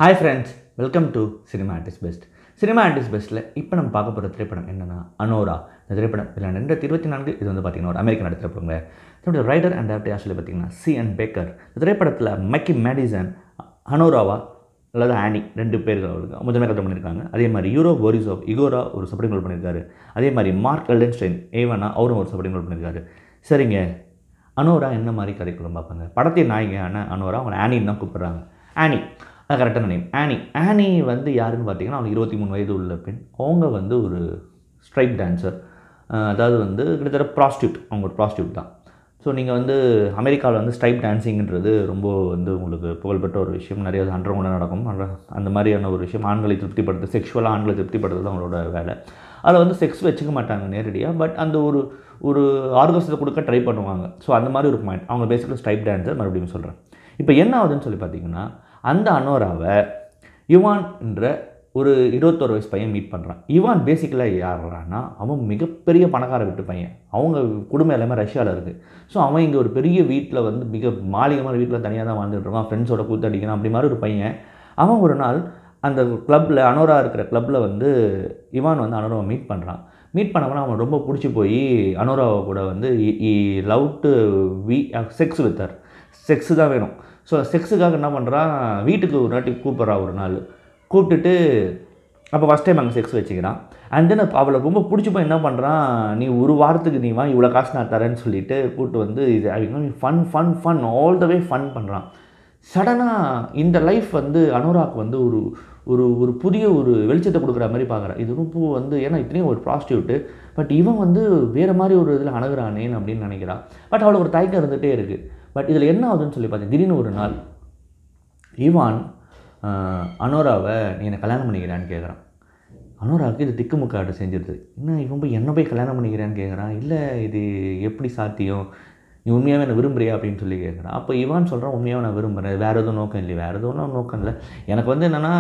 Hi friends, welcome to cinema art is best. Cinema art is பெஸ்ட்டில் இப்போ நம்ம பார்க்க போகிற திரைப்படம் என்னென்னா அனோரா. இந்த திரைப்படம் இல்லை 2024. இது வந்து பார்த்திங்கன்னா ஒரு அமெரிக்கன் நடித்த திரைப்படங்க. இதோட ரைட்டர் அண்ட் டேரக்டர் சொல்லி பார்த்திங்கன்னா C.N. பேக்கர். இந்த திரைப்படத்தில் மக்கி மேடிசன் அனோராவா அல்லது ஆனி 2 பேர்கள் அவருக்கு முதன்மை கட்டம் பண்ணியிருக்காங்க. அதே மாதிரி யூரோ போரிசோவ் இகோரா ஒரு சப்போர்ட்டிங் ரோல் பண்ணியிருக்காரு. அதே மாதிரி மார்க் எல்டன்ஸ்டைன் ஏவனா அவரும் ஒரு சப்போர்ட்டிங் ரோல் பண்ணியிருக்காரு. சரிங்க, அனோரா என்ன மாதிரி கதைக்குள்ள பார்ப்பாங்க. படத்தின் நாயகியான அனோரா அவங்க ஆனின்னு தான் கூப்பிட்றாங்க. ஆனி அது கரெக்டான நேம். ஆனி வந்து யாருன்னு பார்த்தீங்கன்னா அவங்க 23 வயது உள்ள பெண். அவங்க வந்து ஒரு ஸ்ட்ரைப் டான்ஸர், அதாவது வந்து கிட்டத்தட்ட ப்ராஸ்டியூட். அவங்க ஒரு ப்ராஸ்டியூட் தான். ஸோ நீங்கள் வந்து அமெரிக்காவில் வந்து ஸ்ட்ரைப் டான்ஸிங்கிறது ரொம்ப வந்து உங்களுக்கு புகழ்பெற்ற ஒரு விஷயம். நிறைய அண்டர்கிரவுண்டில் நடக்கும். அந்த மாதிரியான ஒரு விஷயம் ஆண்களை திருப்திப்படுத்து, செக்ஷுவலாக ஆண்களை திருப்திப்படுத்துறது அவங்களோட வேலை. அதில் வந்து செக்ஸ் வச்சுக்க மாட்டாங்க நேரடியாக, பட் அந்த ஒரு ஆர்கஸ்டத்தை கொடுக்க ட்ரை பண்ணுவாங்க. ஸோ அந்த மாதிரி ஒரு பாயிண்ட். அவங்க பேசிக்கலி ஸ்ட்ரைப் டான்ஸர். மறுபடியும் சொல்கிறேன், இப்போ என்ன ஆகுதுன்னு சொல்லி பார்த்தீங்கன்னா, அந்த அனோராவை இவான் என்ற ஒரு 21 வயசு பையன் மீட் பண்ணுறான். இவான் பேசிக்கலாக யாருன்னா அவன் மிகப்பெரிய பணக்கார வீட்டு பையன். அவங்க குடும்பம் எல்லாமே ரஷ்யாவில் இருக்குது. ஸோ அவன் இங்கே ஒரு பெரிய வீட்டில் வந்து மிக மாளிகமான வீட்டில் தனியாக தான் வாழ்ந்துட்டு இருக்கான். ஃப்ரெண்ட்ஸோட கூத்தடிக்கிறான். அப்படி மாதிரி ஒரு பையன். அவன் ஒரு நாள் அந்த கிளப்பில், அனோரா இருக்கிற கிளப்பில் வந்து இவான் வந்து அனோராவை மீட் பண்ணுறான். மீட் பண்ணவனா அவன் ரொம்ப பிடிச்சி போய் அனோராவை கூட வந்து லவ் டு செக்ஸ் வித்தர். செக்ஸு தான் வேணும். ஸோ செக்ஸுக்காக என்ன பண்ணுறான், வீட்டுக்கு ஒரு நாட்டி கூப்பிட்றான். ஒரு நாள் கூப்பிட்டுட்டு அப்போ ஃபஸ்ட் டைம் அங்கே செக்ஸ் வச்சுக்கிறான். அண்ட் தென் அவளை ரொம்ப பிடிச்சி போய் என்ன பண்ணுறான், நீ ஒரு வாரத்துக்கு நீ வா, இவ்வளோ காசு நான் தரேன்னு சொல்லிட்டு கூப்பிட்டு வந்து இது அவங்க fun all the way fun பண்ணுறான். சடனாக இந்த லைஃப் வந்து அனோராக்கு வந்து ஒரு புதிய ஒரு வெளிச்சத்தை கொடுக்குற மாதிரி பார்க்குறான். இது ரொம்ப வந்து ஏன்னா இத்தனையும் ஒரு ப்ராஸ்டியூட்டு, பட் இவன் வந்து வேறு மாதிரி ஒரு இதில் அணுகிறானேன்னு அப்படின்னு நினைக்கிறான். பட் அவளுக்கு ஒரு தயக்கம் இருந்துகிட்டே இருக்குது. பட் இதில் என்ன ஆகுதுன்னு சொல்லி பார்த்தேன், திடீர்னு ஒரு நாள் இவான் அனோராவை நீ என்னை கல்யாணம் பண்ணிக்கிறான்னு கேட்குறான். அனோராவுக்கு இது திக்குமுக்காடு செஞ்சிருது. என்ன இவன் போய் என்ன போய் கல்யாணம் பண்ணிக்கிறான்னு கேட்குறான். இல்லை இது எப்படி சாத்தியம், நீ உண்மையாகவே என்னை விரும்புறியா அப்படின்னு சொல்லி கேட்குறான். அப்போ இவான் சொல்கிறான், உண்மையாக நான் விரும்புகிறேன், வேறு எதுவும் நோக்கம் இல்லை, வேறு எதுவும் நோக்கம் இல்லை. எனக்கு வந்து என்னென்னா,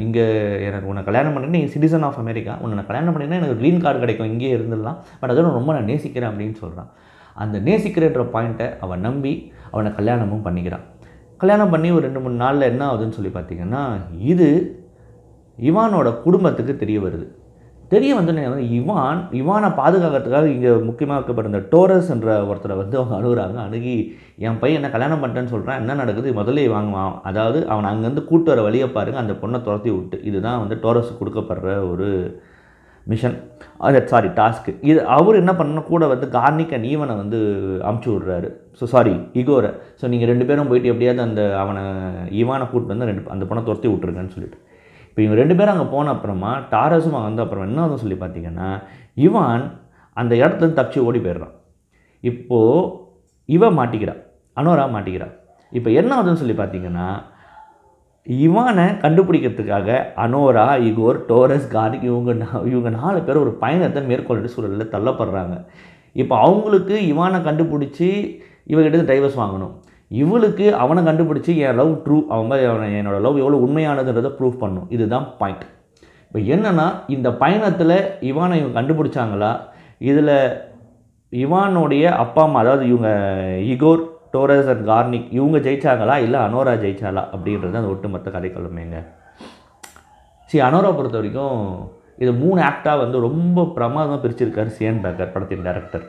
இங்கே எனக்கு உன்னை கல்யாணம் பண்ணினா நீ சிட்டிசன் ஆஃப் அமெரிக்கா, உன்னை கல்யாணம் பண்ணினா எனக்கு க்ரீன் கார்டு கிடைக்கும், இங்கேயே இருந்துடலாம், பட் அதோட ரொம்ப நான் நேசிக்கிறேன் அப்படின்னு சொல்கிறான். அந்த நேசிக்கிறன்ற பாயிண்ட்டை அவன் நம்பி அவனை கல்யாணமும் பண்ணிக்கிறான். கல்யாணம் பண்ணி ஒரு 2-3 நாளில் என்ன ஆகுதுன்னு சொல்லி பார்த்திங்கன்னா, இது இவானோட குடும்பத்துக்கு தெரிய வருது. தெரிய வந்து இவானை பாதுகாக்கிறதுக்காக இங்கே முக்கியமாக வைக்கப்பட்ட இந்த டோரஸ் என்ற ஒருத்தரை வந்து அவங்க அணுகி என் பையன் என்ன கல்யாணம் பண்ணிட்டேன்னு சொல்கிறான், என்ன நடக்குது முதல்ல வாங்குவான், அதாவது அவனை அங்கேருந்து கூட்டு வர வழியை பாருங்கள், அந்த பொண்ணை துரத்தி விட்டு. இதுதான் வந்து டோரஸுக்கு கொடுக்கப்படுற ஒரு மிஷன், டாஸ்க்கு. இது அவர் என்ன பண்ணணும், கூட வந்து கார்னிக் அண்ட் ஈவனை வந்து அமுச்சு விட்றாரு. இகோரை. ஸோ நீங்கள் 2 பேரும் போயிட்டு எப்படியாவது அவனை ஈவானை கூப்பிட்டு வந்து அந்த பொண்ணை துரத்தி விட்ருங்கன்னு சொல்லிட்டு. இப்போ இவங்க 2 பேரும் அங்கே போன அப்புறமா டாரஸும் வந்த அப்புறம் என்ன ஆகுதுன்னு சொல்லி பார்த்தீங்கன்னா, இவான் அந்த இடத்துலேருந்து தப்பிச்சு ஓடி போயிடுறான். இப்போது இவன் மாட்டிக்கிறான், அனோரா மாட்டிக்கிறான். இப்போ என்ன ஆகுதுன்னு சொல்லி பார்த்தீங்கன்னா, இவானை கண்டுபிடிக்கிறதுக்காக அனோரா, இகோர், டோரஸ், கார்னிக் இவங்க 4 பேர் ஒரு பயணத்தை மேற்கொள்ளிட்டு சூழலில் தள்ளப்படுறாங்க. இப்போ அவங்களுக்கு இவானை கண்டுபிடிச்சி இவகிட்ட டைவர்ஸ் வாங்கணும். இவளுக்கு அவனை கண்டுபிடிச்சி என் லவ் ட்ரூ, என்னோடய லவ் எவ்வளோ உண்மையானதுன்றதை ப்ரூவ் பண்ணும். இதுதான் பாயிண்ட். இப்போ என்னென்னா, இந்த பயணத்தில் இவானை இவங்க கண்டுபிடிச்சாங்களா, இதில் இவானுடைய அப்பா அம்மா, அதாவது இவங்க இகோர், டோரஸ் அண்ட் கார்னிக் இவங்க ஜெயிச்சாங்களா, இல்லை அனோரா ஜெயிச்சாலா அப்படின்றது அந்த ஒட்டுமொத்த கதைக்களமேங்க. அனோரா பொறுத்த வரைக்கும் இது 3 ஆக்டாக வந்து ரொம்ப பிரமாதமாக பிரிச்சிருக்காரு C.N. பேக்கர், படத்தின் டைரக்டர்.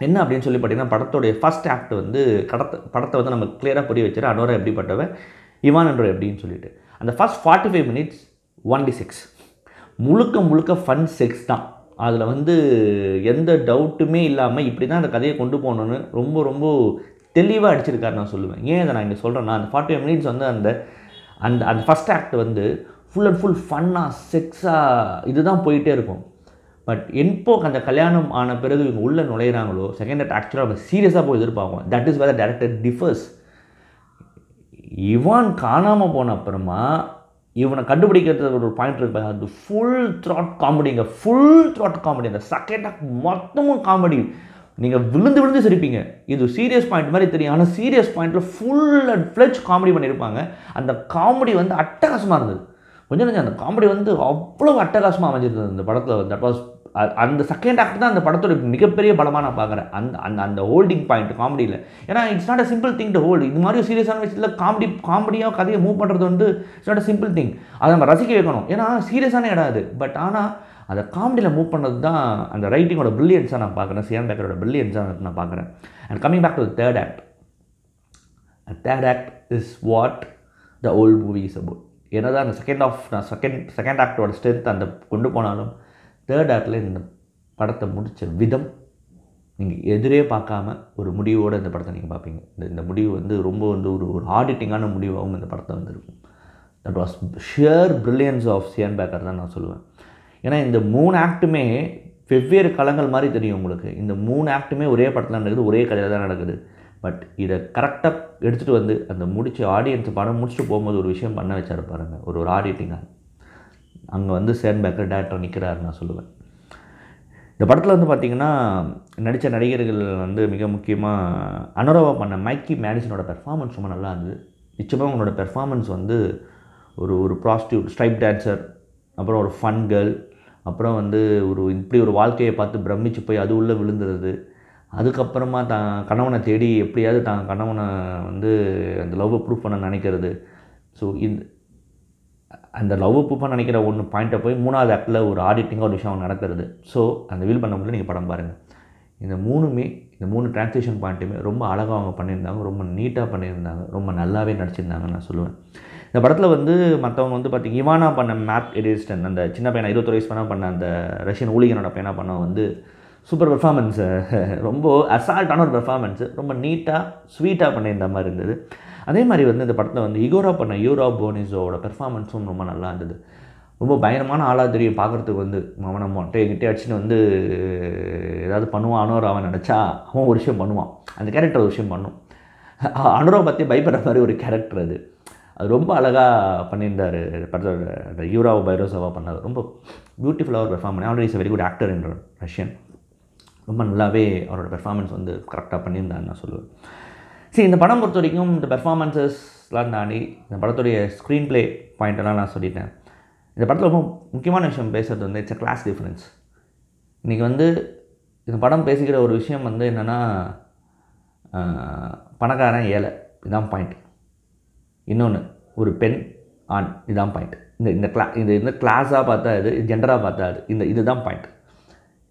என்ன அப்படின்னு சொல்லி பார்த்தீங்கன்னா, படத்தோடைய ஃபஸ்ட் ஆக்ட் வந்து படத்தை வந்து நம்ம கிளியராக புரிய வச்சுரு, அனோரா எப்படிப்பட்டவ, இவான் என்ற எப்படின்னு சொல்லிட்டு. அந்த ஃபஸ்ட் 45 மினிட்ஸ் ஒன்லி செக்ஸ், முழுக்க ஃபன் செக்ஸ் தான். அதில் வந்து எந்த டவுட்டுமே இல்லாமல் இப்படி தான் அந்த கதையை கொண்டு போகணுன்னு ரொம்ப தெளிவாக அடிச்சிருக்காரு நான் சொல்லுவேன். ஏன் அதை நான் இங்கே சொல்கிறேன்னா, அந்த 45 மினிட்ஸ் வந்து அந்த ஃபஸ்ட் ஆக்ட் வந்து ஃபுல் அண்ட் ஃபுல் ஃபன்னாக செக்ஸாக இதுதான் போயிட்டே இருக்கும். பட் எப்போ அந்த கல்யாணம் ஆன பிறகு இவங்க உள்ளே நுழையிறாங்களோ, செகண்ட் ஆக்ட் ஆக்சுவலாக அவங்க சீரியஸாக போய் எதிர்பார்ப்போம். That is where the director differs. Ivan காணாமல் போன அப்புறமா இவனை கண்டுபிடிக்கிறது ஒரு பாயிண்ட் இருக்கு, அது ஃபுல் த்ராட் காமெடிங்க. அந்த செகண்ட் ஆக்ட் மொத்தமும் காமெடி. நீங்கள் விழுந்து சிரிப்பீங்க. இது சீரியஸ் பாயிண்ட் மாதிரி தெரியும், ஆனால் சீரியஸ் பாயிண்ட்டில் ஃபுல் அண்ட் ஃப்ளெஜ் காமெடி பண்ணியிருப்பாங்க. அந்த காமெடி வந்து அட்டகாசமாக இருந்தது. கொஞ்சம் அந்த காமெடி வந்து அவ்வளோ அட்டகாசமாக அமைஞ்சிருந்தது இந்த படத்தில். தட் வாஸ் அந்த செகண்ட் ஆக்ட் தான் அந்த படத்தோட மிகப்பெரிய பலமாக நான் பார்க்குறேன். அந்த அந்த அந்த ஹோல்டிங் பாயிண்ட் காமெடியில். ஏன்னா it's not a simple thing to hold. இது மாதிரி சீரியஸான விஷயத்தில் காமெடியாக கதையை மூவ் பண்ணுறது வந்து it's not a simple thing. அதை நம்ம ரசிக்க வைக்கணும். ஏன்னா சீரியஸான இடம் அது. பட் ஆனால் அதை காமெடியில் மூவ் பண்ணது தான் அந்த ரைட்டிங்கோட பிரில்லியன்ஸாக நான் பார்க்குறேன். சியான் பேக்கரோட பிரில்லியன்ஸாக நான் பார்க்குறேன். And coming back to the third act. Third act is what the old movie is about. என்னதான் அந்த செகண்ட் ஆக்டோட ஸ்ட்ரென்த் அந்த கொண்டு போனாலும் தேர்ட் ஆக்டில் இந்த படத்தை முடித்த விதம் நீங்கள் எதிரே பார்க்காம ஒரு முடிவோடு இந்த படத்தை நீங்கள் பார்ப்பீங்க. இந்த முடிவு வந்து ரொம்ப வந்து ஒரு ஆடிட்டிங்கான முடிவாகவும் இந்த படத்தை வந்துருக்கும். That was sheer brilliance of Sean Baker தான் நான் சொல்லுவேன். ஏன்னா இந்த 3 ஆக்ட்டுமே வெவ்வேறு களங்கள் மாதிரி தெரியும் உங்களுக்கு. இந்த 3 ஆக்ட்டுமே ஒரே படத்தில் நடக்குது, ஒரே கதையில் தான் நடக்குது. பட் இதை கரெக்டாக எடுத்துகிட்டு வந்து அந்த முடிச்ச ஆடியன்ஸ் படம் முடிச்சுட்டு போகும்போது ஒரு விஷயம் பண்ண வச்சாரு பாருங்கள், ஒரு ஆடிட்டிங்காக. அங்கே வந்து சியான் பேக்கர் டேரக்டர் நிற்கிறாரு நான் சொல்லுவேன். இந்த படத்தில் வந்து பார்த்திங்கன்னா நடித்த நடிகர்கள் வந்து மிக முக்கியமாக அனுராவா பண்ண மைக்கி மேடிசனோட பெர்ஃபார்மன்ஸ் ரொம்ப நல்லா இருந்தது. நிச்சயமாக அவங்களோட பெர்ஃபார்மன்ஸ் வந்து ஒரு ப்ராஸ்டியூட், ஸ்ட்ரைப் டான்ஸர், அப்புறம் ஒரு ஃபன் கேர்ள், அப்புறம் வந்து இப்படி ஒரு வாழ்க்கையை பார்த்து பிரமிச்சு போய் அது உள்ளே விழுந்துறது, அதுக்கப்புறமா தான் கணவனை தேடி எப்படியாவது தான் கணவனை வந்து அந்த லவ்வை ப்ரூவ் பண்ண நினைக்கிறது. ஸோ அந்த லவ்வை ப்ரூவ் பண்ண நினைக்கிற ஒன்று பாயிண்ட்டை போய் 3வது ஆக்டில் ஒரு ஆடிட்டிங்காக ஒரு விஷயம் நடக்கிறது. ஸோ அந்த வீல் பண்ண முடியல. நீங்கள் படம் பாருங்கள். இந்த 3 டிரான்ஸ்லேஷன் பாயிண்ட்டுமே ரொம்ப அழகாக அவங்க பண்ணியிருந்தாங்க, ரொம்ப நீட்டாக பண்ணியிருந்தாங்க, ரொம்ப நல்லாவே நடிச்சிருந்தாங்கன்னு நான் சொல்லுவேன். இந்த படத்தில் வந்து மற்றவங்க வந்து பார்த்திங்க, இவானா பண்ண மேட் எடிஸ்டன், அந்த சின்ன பையனை 21 வயசு பண்ண அந்த ரஷ்யன் ஊழியனோட பையனை பண்ண வந்து சூப்பர் பெர்ஃபார்மன்ஸு, ரொம்ப அசால்ட்டான ஒரு பெர்ஃபார்மன்ஸு, ரொம்ப நீட்டாக ஸ்வீட்டாக பண்ணியிருந்த மாதிரி இருந்தது. அதே மாதிரி வந்து இந்த படத்தில் வந்து யூரா பண்ண யூரா போனிஸோட பெர்ஃபார்மன்ஸும் ரொம்ப நல்லா இருந்தது. ரொம்ப பயங்கரமான ஆளாக தெரியும் பார்க்குறதுக்கு. வந்து அவனை மொட்டையை அடிச்சுன்னு வந்து ஏதாவது பண்ணுவான் அனுராவை நினச்சா அவன் ஒரு விஷயம் பண்ணுவான், அந்த கேரக்டர் ஒரு விஷயம் பண்ணும். அனுராவை பற்றி பயப்படுற மாதிரி ஒரு கேரக்டர் அது. அது ரொம்ப அழகாக பண்ணியிருந்தார் படத்தோட. அந்த யூராவை பைரோசாவாக பண்ணார். ரொம்ப பியூட்டிஃபுல்லாக ஒரு பெர்ஃபார்ம் பண்ணி. Already is very good actor என்ற ரஷ்யன். ரொம்ப நல்லாவே அவரோட பெர்ஃபார்மன்ஸ் வந்து கரெக்டாக பண்ணியிருந்தான்னு நான் சொல்லுவேன். சரி, இந்த படம் பொறுத்த வரைக்கும் இந்த பெர்ஃபார்மன்ஸஸ்லாம் தாண்டி இந்த படத்துடைய ஸ்க்ரீன் ப்ளே பாயிண்டெல்லாம் நான் சொல்லிட்டேன். இந்த படத்தில் ரொம்ப முக்கியமான விஷயம் பேசுகிறது வந்து இட்ஸ் அ கிளாஸ் டிஃப்ரென்ஸ். இன்றைக்கி வந்து இந்த படம் பேசிக்கிற ஒரு விஷயம் வந்து என்னென்னா, பணக்காரன் ஏழை, இதுதான் பாயிண்ட். இன்னொன்று ஒரு பெண் ஆண், இதுதான் பாயிண்ட். இந்த கிளாஸாக பார்த்தா இது, ஜெண்டராக பார்த்தா அது, இதுதான் பாயிண்ட்.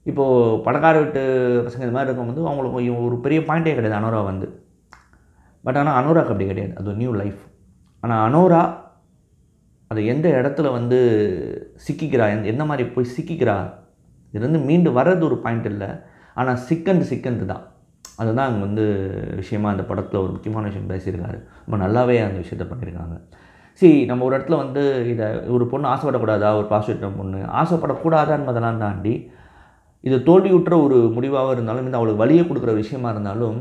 இப்போது பணக்கார வீட்டு பசங்க இது மாதிரி இருக்கும்போது அவங்களுக்கு ஒரு பெரிய பாயிண்ட்டே கிடையாது அனோரா வந்து. பட் ஆனால் அனோராக்கு அப்படி கிடையாது. அது ஒரு நியூ லைஃப். ஆனால் அனோரா அது எந்த இடத்துல வந்து சிக்கிக்கிறா, எந்த மாதிரி போய் சிக்கிக்கிறா, இதுலேருந்து மீண்டு வர்றது ஒரு பாயிண்ட் இல்லை. ஆனால் சிக்கந்து தான். அதுதான் அங்கே வந்து விஷயமாக அந்த படத்தில் ஒரு முக்கியமான விஷயம் பேசியிருக்காரு. ரொம்ப நல்லாவே அந்த விஷயத்தை பண்ணியிருக்காங்க. சரி, நம்ம ஒரு இடத்துல வந்து இதை ஒரு பொண்ணு ஆசைப்படக்கூடாதா, ஒரு பாசிட்டிவ் பொண்ணு ஆசைப்படக்கூடாதா என்பதெல்லாம் தாண்டி இது தோல்வியுற்ற ஒரு முடிவாக இருந்தாலும், இந்த அவளுக்கு வழியை கொடுக்குற விஷயமா இருந்தாலும்,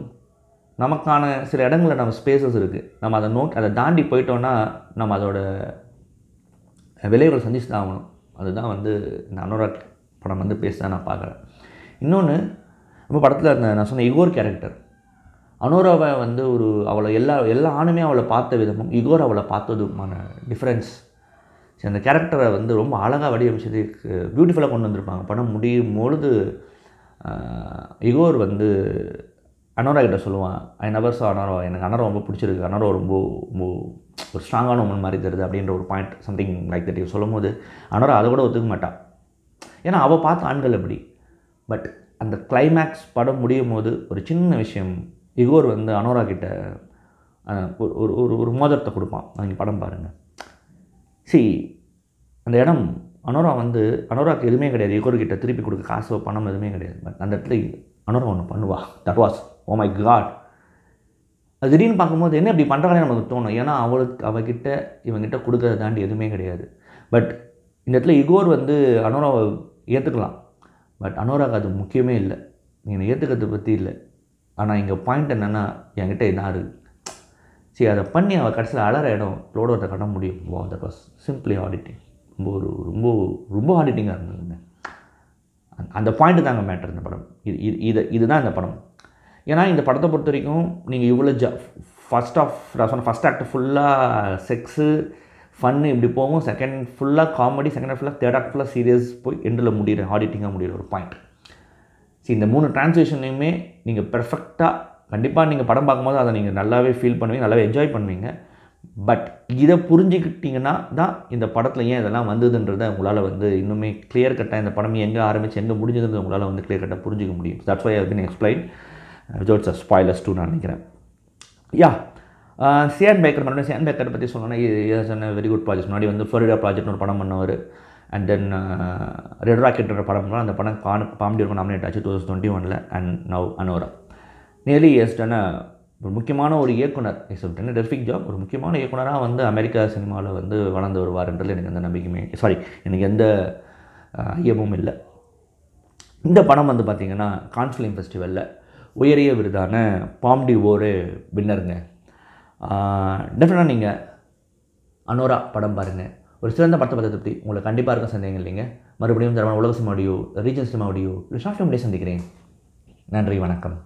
நமக்கான சில இடங்களில் நம்ம ஸ்பேசஸ் இருக்குது. நம்ம அதை தாண்டி போயிட்டோன்னா நம்ம அதோட விளைவுகளை சந்திச்சு தான் ஆகணும். அதுதான் வந்து இந்த அனுராக் படம் வந்து பேச நான் பார்க்குறேன். இன்னொன்று, நம்ம படத்தில் நான் சொன்ன இகோர் கேரக்டர், அனோராவை வந்து அவளை எல்லா ஆணுமே அவளை பார்த்த விதமும் இகோர் அவளை பார்த்ததுமான டிஃப்ரென்ஸ். சரி, அந்த கேரக்டரை வந்து ரொம்ப அழகாக வடிவமைச்சது, பியூட்டிஃபுல்லாக கொண்டு வந்திருப்பாங்க. படம் முடியும் பொழுது இகோர் வந்து அனோரா கிட்ட சொல்லுவான், ஐ நெவர் சா அனோரா, எனக்கு அனோரா ரொம்ப பிடிச்சிருக்கு, அனோரா ரொம்ப ரொம்ப ஒரு ஸ்ட்ராங்கான உமன் மாதிரி தருது அப்படின்ற ஒரு பாயிண்ட், சம்திங் லைக் தட் சொல்லும் போது அனோரா அதை கூட ஒத்துக்க மாட்டான். ஏன்னா அவள் பார்த்த ஆண்கள் அப்படி. பட் அந்த கிளைமேக்ஸ் படம் முடியும் போது ஒரு சின்ன விஷயம், இகோர் வந்து அனோரா கிட்ட ஒரு மோதிரத்தை கொடுப்பான். நீங்கள் படம் பாருங்கள். அந்த இடம் அனோராக்கு எதுவுமே கிடையாது. இகோர்கிட்ட திருப்பி கொடுக்க காசோ பணம் எதுவுமே கிடையாது. பட் அந்த இடத்துல அனோரா ஒன்று பண்ணுவா. That was oh my God. அது திடீர்னு பார்க்கும்போது என்ன இப்படி பண்ணுறாங்கன்னு நமக்கு தோணும். ஏன்னா அவகிட்ட இவங்கிட்ட கொடுக்கறத தாண்டி எதுவுமே கிடையாது. பட் இந்த இடத்துல இகோர் வந்து அனோராவை ஏற்றுக்கலாம். பட் அனோராக்கு அது முக்கியமே இல்லை. நீங்கள் ஏற்றுக்கிறது பற்றி இல்லை. ஆனால் இங்கே பாயிண்ட் என்னென்னா, என்கிட்ட என்ன இருக்குது. சரி, அதை பண்ணி அவள் கடைசியில் அலற இடம் லோடோத்தை கட்ட முடியும். வா, தட் வாஸ் சிம்பிளி ஆடிட்டிங். ரொம்ப ஆடிட்டிங்காக இருந்ததுங்க. அந்த பாயிண்ட்டு தாங்க மேட்டர் இந்த படம். இதுதான் இந்த படம். ஏன்னா இந்த படத்தை பொறுத்த வரைக்கும் நீங்கள் இவ்வளோ ஃபஸ்ட் ஆக்ட் ஃபுல்லாக செக்ஸு, ஃபன்னு இப்படி போகும், செகண்ட் ஃபுல்லாக காமெடி, செகண்ட் ஹாஃப் ஃபுல்லாக, தேர்ட் ஹாஃப் ஃபுல்லாக சீரியஸ் போய் எண்டில் முடிகிற ஆடிட்டிங்காக முடிகிற ஒரு பாயிண்ட். சரி, இந்த 3 ட்ரான்ஸ்லேஷனையுமே நீங்கள் பெர்ஃபெக்டாக கண்டிப்பாக நீங்கள் படம் பார்க்கும்போது அதை நீங்கள் நல்லாவே ஃபீல் பண்ணுவீங்க, நல்லாவே என்ஜாய் பண்ணுவீங்க. பட் இதை புரிஞ்சுக்கிட்டிங்கன்னா தான் இந்த படத்தில் ஏன் இதெல்லாம் வந்ததுன்றதை உங்களால் இன்னுமே கிளியர் கட்டாக இந்த படம் எங்கே ஆரம்பித்து எங்கே முடிஞ்சதுன்றது உங்களால் கிளியர் கட்டாக புரிஞ்சிக்க முடியும். That's why I have been explain without spoilers too நான் நினைக்கிறேன். யா, சியான் பேக்கர் மறுபடியும் சியான் பேக்கரை பற்றி சொல்லணும்னா சொன்ன வெரி குட் ப்ராஜெக்ட். முன்னாடி ஃப்ளோரிடா ப்ராஜெக்ட்னு ஒரு படம் பண்ணவர். அண்ட் தென் ரெட் ராக்கெட்ன்ற படம் பண்ணால் அந்த படம் பாம்டியோருக்கு நாமினேட் ஆச்சு 2021. And now அனோரா. நியர்லி எஸ்டான ஒரு முக்கியமான ஒரு இயக்குனர், இஸ் அ டெரிஃபிக் ஜாப். ஒரு முக்கியமான இயக்குனராக அமெரிக்கா சினிமாவில் வளர்ந்து வருவார்ன்றது எனக்கு எந்த நம்பிக்கையுமே எனக்கு எந்த ஐயமும் இல்லை. இந்த படம் பார்த்திங்கன்னா கான்ஸ் ஃபிலிம் ஃபெஸ்டிவலில் உயரிய விருதான பாம்டி ஓரு வின்னருங்க. டெஃபினட்டாக நீங்கள் அனோரா படம் பாருங்கள். ஒரு சிறந்த படத்தை பற்றி உங்களுக்கு கண்டிப்பாக இருக்க சந்தேகம் இல்லைங்க. மறுபடியும் தரமான உலக cinema audio, region cinema audio, இல்லை ஷார்ட் ஃபிலிம் டே சந்திக்கிறேன். நன்றி, வணக்கம்.